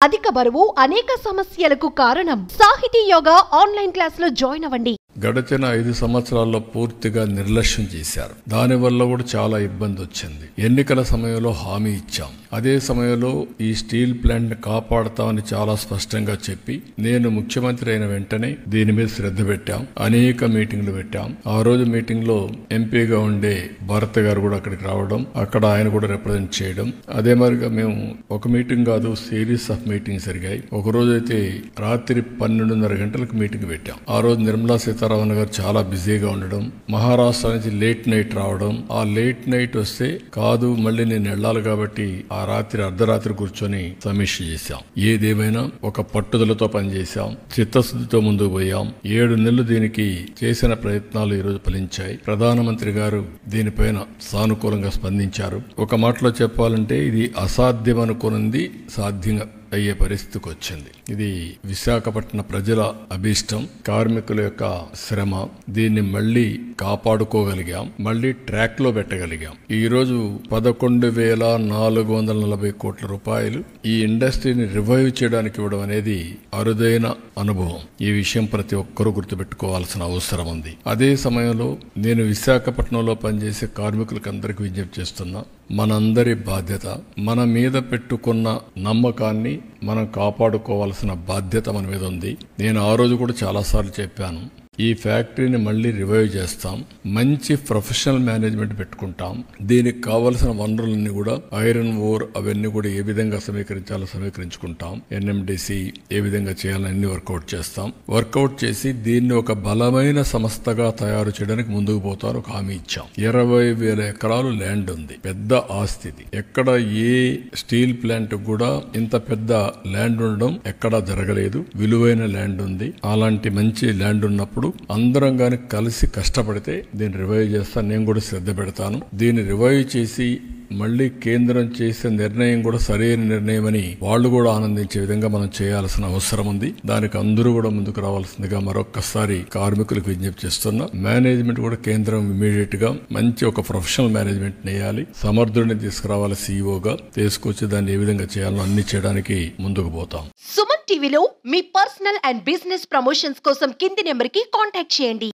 అధిక బరువు అనేక సమస్యలకు కారణం. సాహితీ యోగా ఆన్లైన్ క్లాసులో జాయిన్ అవ్వండి. గడిచిన 5 సంవత్సరాల్లో పూర్తిగా నిర్లక్ష్యం చేశారు. దానివల్ల కూడా చాలా ఇబ్బంది వచ్చింది. ఎన్నికల సమయంలో హామీ ఇచ్చాం. అదే సమయంలో ఈ స్టీల్ ప్లాంట్ ని కాపాడతామని చాలా స్పష్టంగా చెప్పి నేను ముఖ్యమంత్రి అయిన వెంటనే దీని మీద శ్రద్ధ పెట్టాం. అనేక మీటింగ్లు పెట్టాం. ఆ రోజు మీటింగ్ లో ఎంపీగా ఉండే భరత్ గారు కూడా అక్కడికి రావడం, అక్కడ ఆయన కూడా రిప్రజెంట్ చేయడం. అదే మరిగా మేము ఒక మీటింగ్ కాదు, సిరీస్ ఆఫ్ మీటింగ్స్ జరిగాయి. ఒక రోజు అయితే రాత్రి 12:30 గంటలకు మీటింగ్ పెట్టాం. ఆ రోజు నిర్మలా సీతారామన్ గారు చాలా బిజీగా ఉండడం, మహారాష్ట్ర నుంచి లేట్ నైట్ రావడం. ఆ లేట్ నైట్ వస్తే కాదు మళ్ళీ నేను వెళ్ళాలి కాబట్టి ఆ రాత్రి అర్ధరాత్రి కూర్చొని సమీక్ష చేశాం. ఏదేమైనా ఒక పట్టుదలతో పనిచేశాం, చిత్తశుద్ధితో ముందుకు పోయాం. 7 నెలలు దీనికి చేసిన ప్రయత్నాలు ఈ రోజు ఫలించాయి. ప్రధానమంత్రి గారు దీనిపైన సానుకూలంగా స్పందించారు. ఒక మాటలో చెప్పాలంటే ఇది అసాధ్యం అనుకున్నది సాధ్యంగా అయ్యే పరిస్థితికి వచ్చింది. ఇది విశాఖపట్నం ప్రజల అభీష్టం, కార్మికుల యొక్క శ్రమ. దీన్ని మళ్లీ కాపాడుకోగలిగాం, మళ్లీ ట్రాక్ లో పెట్టగలిగాం. ఈ రోజు 11,440 కోట్ల రూపాయలు ఈ ఇండస్ట్రీని రివైవ్ చేయడానికి ఇవ్వడం అనేది అరుదైన అనుభవం. ఈ విషయం ప్రతి ఒక్కరూ గుర్తుపెట్టుకోవాల్సిన అవసరం ఉంది. అదే సమయంలో నేను విశాఖపట్నంలో పనిచేసే కార్మికులకు అందరికీ విజ్ఞప్తి చేస్తున్నా, మనందరి బాధ్యత, మన మీద పెట్టుకున్న నమ్మకాన్ని మనం కాపాడుకోవాల్సిన బాధ్యత మన మీద ఉంది. నేను ఆ రోజు కూడా చాలాసార్లు చెప్పాను, ఈ ఫ్యాక్టరీని మళ్ళీ రివైవ్ చేస్తాం, మంచి ప్రొఫెషనల్ మేనేజ్మెంట్ పెట్టుకుంటాం. దీనికి కావలసిన వనరులన్నీ కూడా ఐరన్ ఓర్ అవన్నీ కూడా ఏ విధంగా సమీకరించాలో సమీకరించుకుంటాం. ఎన్ఎండిసి ఏ విధంగా చేయాలని అన్ని వర్కౌట్ చేస్తాం. వర్కౌట్ చేసి దీన్ని ఒక బలమైన సంస్థగా తయారు చేయడానికి ముందుకు పోతారు ఒక హామీ ఇచ్చాం. 20,000 ఎకరాలు ల్యాండ్ ఉంది, పెద్ద ఆస్తి. ఎక్కడ ఏ స్టీల్ ప్లాంట్ కూడా ఇంత పెద్ద ల్యాండ్ ఉండడం ఎక్కడా జరగలేదు. విలువైన ల్యాండ్ ఉంది. అలాంటి మంచి ల్యాండ్ ఉన్నప్పుడు అందరం గాని కలిసి కష్టపడితే దీన్ని రివైవ్ చేస్తాను. నేను కూడా శ్రద్ధ పెడతాను. దీన్ని రివైవ్ చేసి మళ్లీ కేంద్రం చేసే నిర్ణయం కూడా సరైన నిర్ణయం అని వాళ్ళు కూడా ఆనందించే విధంగా మనం చేయాల్సిన అవసరం ఉంది. దానికి అందరూ కూడా ముందుకు రావాల్సిందిగా మరొక్కసారి కార్మికులకు విజ్ఞప్తి చేస్తున్నా. మేనేజ్మెంట్ కూడా కేంద్రం ఇమీడియట్ గా మంచి ఒక ప్రొఫెషనల్ మేనేజ్మెంట్ నేయాలి. సమర్థుడిని తీసుకురావాలి, సీఈఓగా తీసుకొచ్చి దాన్ని ఏ విధంగా చేయాలో అన్ని చేయడానికి ముందుకు పోతాం. సుమన్ టీవీలో మీ పర్సనల్ అండ్ బిజినెస్ ప్రమోషన్స్ కోసం కింది నెంబర్ కి కాంటాక్ట్ చేయండి.